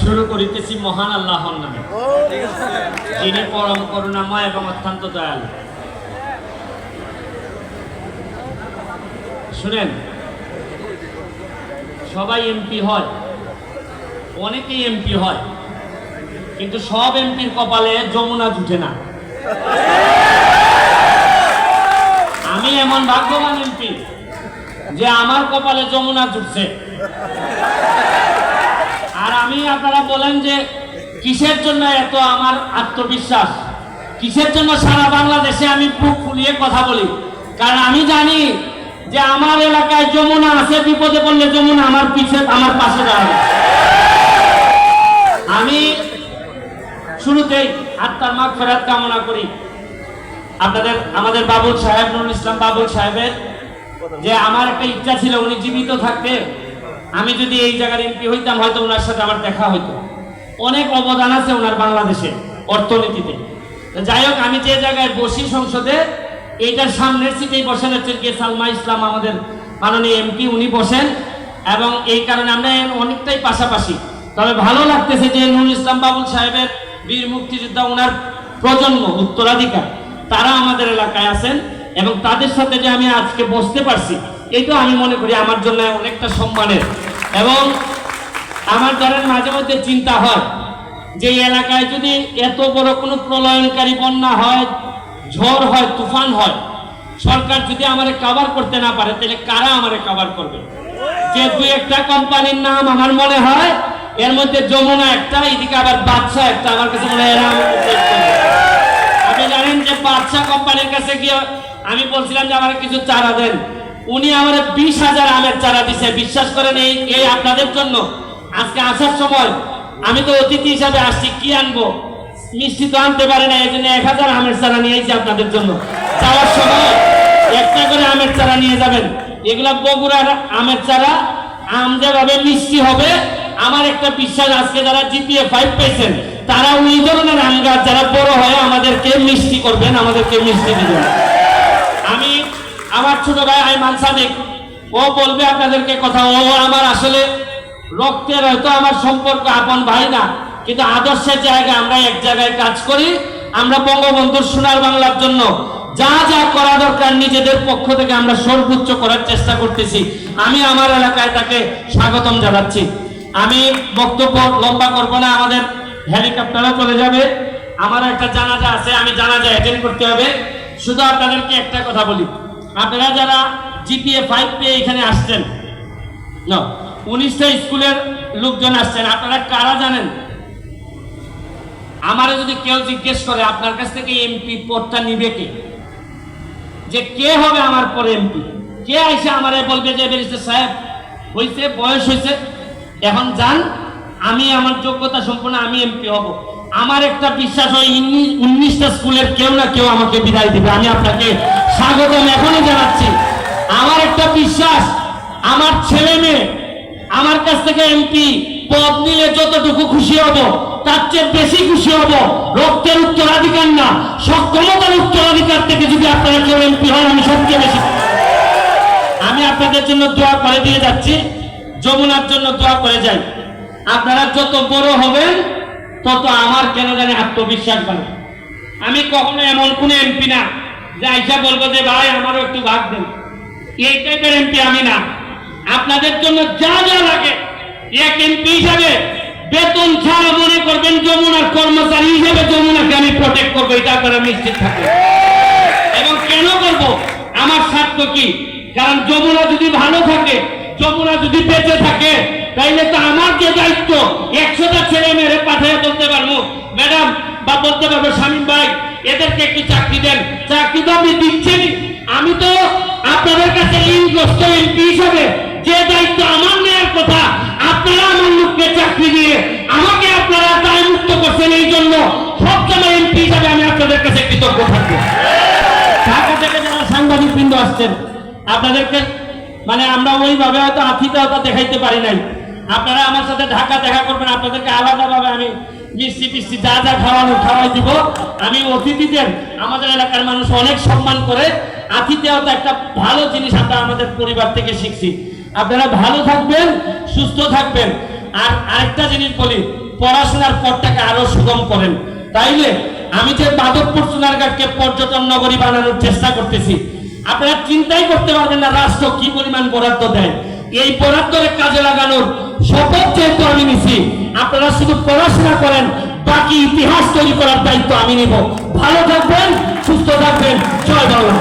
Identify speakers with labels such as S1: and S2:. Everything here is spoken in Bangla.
S1: শুরু করিতেছি মহান আল্লাহর নামে, যিনি পরম করুণাময় এবং অত্যন্ত দয়ালু। শুনেন, সবাই এমপি হয়, অনেকেই এমপি হয়, কিন্তু সব এমপির কপালে যমুনা জুটে না। আমি এমন ভাগ্যবান এমপি যে আমার কপালে যমুনা জুটছে। আর আমি, আপনারা বলেন যে কিসের জন্য এত আমার আত্মবিশ্বাস, কিসের জন্য সারা বাংলাদেশে আমি বুক ফুলিয়ে কথা বলি? কারণ আমি জানি যে আমার এলাকায় যমুনা আছে, বিপদে পড়লে যমুনা আমার পাশে দাঁড়াবে। আমি শুরুতেই আত্মার মাগফিরাত কামনা করি আমাদের বাবুল সাহেব, নুরুল ইসলাম বাবুল সাহেবের, যে আমার একটা ইচ্ছা ছিল উনি জীবিত থাকতে আমি যদি এই জায়গার এমপি হইতাম, হয়তো ওনার সাথে আমার দেখা হইতো। অনেক অবদান আছে ওনার বাংলাদেশে অর্থনীতিতে। যাই হোক, আমি যে জায়গায় বসি সংসদে, এইটার সামনের সিটেই বসেন হচ্ছে সালমা ইসলাম, আমাদের মাননীয় এমপি, উনি বসেন, এবং এই কারণে আমরা অনেকটাই পাশাপাশি। তবে ভালো লাগতেছে যে নুরুল ইসলাম বাবুল সাহেবের বীর মুক্তিযোদ্ধা, ওনার প্রজন্ম উত্তরাধিকার, তারা আমাদের এলাকায় আছেন, এবং তাদের সাথে যে আমি আজকে বসতে পারছি, এইটা আমি মনে করি আমার জন্য অনেকটা সম্মানের। এবং আমার ধরেন মাঝে মধ্যে চিন্তা হয় যে এলাকায় যদি এত বড় কোনো প্রলয়নকারী বন্যা হয়, ঝড় হয়, তুফান হয়, সরকার যদি আমারে কভার করতে না পারে, তাহলে কারা আমারে কভার করবে? যে দুই একটা কোম্পানির নাম আমার মনে হয়, এর মধ্যে যমুনা একটা, এদিকে আবার বাদশা একটা, আমার কাছে মনে হয় আপনি জানেন যে বাদশা কোম্পানির কাছে গিয়ে আমি বলছিলাম যে আমার কিছু চারা দেন, উনি আমার 20,000 আমের চারা দিছে। বিশ্বাস করেন, এই আপনাদের জন্য আজকে আসার সময় আমি তো অতিথি হিসাবে আসছি, কি আনবো, মিষ্টি তো আনতে পারে না, এই জন্য 1000 আমের চারা নিয়ে এসেছি আপনাদের জন্য। যাওয়ার সময় একটা করে আমের চারা নিয়ে যাবেন। এগুলা বগুড়ার আমের চারা, আম যেভাবে মিষ্টি হবে, আমার একটা বিশ্বাস, আজকে যারা জিপিএ 5 পেয়েছেন তারা ওই ধরনের আম গাছ যারা বড় হয় আমাদেরকে মিষ্টি করবেন, আমাদেরকে মিষ্টি দিবেন। আমি আমার ছোট ভাই আইমান সাদিক, ও বলবে আপনাদেরকে কথা, ও আমার আসলে রক্তের হয়তো আমার সম্পর্ক আপন ভাই না, কিন্তু আদর্শের জায়গায় আমরা এক জায়গায় কাজ করি। আমরা বঙ্গবন্ধুর সোনার বাংলার জন্য যা যা করা দরকার নিজেদের পক্ষ থেকে আমরা সর্বোচ্চ করার চেষ্টা করতেছি। আমি আমার এলাকায় তাকে স্বাগতম জানাচ্ছি। আমি বক্তব্য লম্বা করব না, আমাদের হেলিকপ্টারও চলে যাবে, আমার একটা জানাজা আছে, আমি জানাজা অ্যাটেন্ড করতে হবে। শুধু আপনাদেরকে একটা কথা বলি, আপনারা যারা জিপিএ 5 পেয়ে এখানে আসছেন, 19টা স্কুলের লোকজন আসছেন, আপনারা কারা জানেন? আমারে যদি কেউ জিজ্ঞেস করে আপনার কাছ থেকে এমপি পদটা নিবে কে, যে কে হবে আমার পরে এমপি, কে আইসে আমারে বলবে যে ব্যারিস্টার সাহেব হইছে, বয়স হয়েছে, এখন যান, আমি আমার যোগ্যতা সম্পন্ন আমি এমপি হব। আমার একটা বিশ্বাস, ওই 19টা স্কুলের কেউ না কেউ আমাকে বিদায় দিবে। আমি আপনাকে স্বাগতম এখনই জানাচ্ছি। আমার একটা বিশ্বাস, আমার ছেলে মেয়ে আমার কাছ থেকে এমপি পদ নিলে যতটুকু খুশি হব, তার চেয়ে বেশি খুশি হব। রক্তের উত্তরাধিকার না, সক্ষমতার উত্তরাধিকার থেকে যদি আপনারা কেউ এমপি হন, আমি সবচেয়ে বেশি। আমি আপনাদের জন্য দোয়া করে দিয়ে যাচ্ছি, যমুনার জন্য দোয়া করে যাই। আপনারা যত বড় হবেন তত আমার কেন জানি আত্মবিশ্বাস বাড়ে। আমি কখনো এমন কোন এমপি না যে আইসা বলবো যে ভাই আমারও একটু ভাগ দেন, এই টাইপের এমপি আমি না। আপনাদের জন্য যা যা লাগে, এক এমপি হিসাবে বেতন ছাড়া মনে করবেন যমুনার কর্মচারী হিসেবে যমুনাকে আমি প্রটেক্ট করবো, এটা আপনারা নিশ্চিত থাকবেন। এবং কেন করব, আমার স্বার্থ কি? কারণ যমুনা যদি ভালো থাকে, যমুনা যদি বেঁচে থাকে, তাইলে তো আমার যে দায়িত্ব, 100টা ছেলে মেয়েরে পাঠিয়ে বলতে পারবো ম্যাডাম, বা বলতে পারবো শামীম ভাই এদেরকে একটু চাকরি দেন। চাকরি তো আপনি দিচ্ছেন, আমি তো আপনাদের কাছে ঋণগ্রস্ত এমপি হিসাবে যে দায়িত্ব আমার নেওয়ার কথা, আপনারা আমার লোককে চাকরি দিয়ে আমাকে আপনারা দায় মুক্ত করছেন। এই জন্য সবসময় এমপি হিসাবে আমি আপনাদের কাছে কৃতজ্ঞ থাকবো। ঢাকা থেকে যারা সাংবাদিক বৃন্দ আসছেন, আপনাদেরকে মানে আমরা ওইভাবে হয়তো আতিথেয়তা দেখাইতে পারি নাই। আপনারা আমার সাথে ঢাকা দেখা করবেন, আপনাদেরকে আলাদাভাবে আমি মিষ্টি টিষ্টি যা যা খাওয়াই দিব। আমি অতিথিদের, আমাদের এলাকার মানুষ অনেক সম্মান করে, আতিথেয়তা একটা ভালো জিনিস আমরা আমাদের পরিবার থেকে শিখছি। আপনারা ভালো থাকবেন, সুস্থ থাকবেন। আর আরেকটা জিনিস বলি, পড়াশোনার পথটাকে আরো সুগম করেন। তাইলে আমি যে মাধবপুর সোনারঘাটকে পর্যটন নগরী বানানোর চেষ্টা করতেছি, আপনারা চিন্তাই করতে পারবেন না রাষ্ট্র কি পরিমাণ বরাদ্দ দেয়। এই বরাদ্দকে কাজে লাগানোর শপথ যেহেতু আমি নিছি, আপনারা শুধু পড়াশোনা করেন, বাকি ইতিহাস তৈরি করার দায়িত্ব আমি নিব। ভালো থাকবেন, সুস্থ থাকবেন। জয় বাংলা।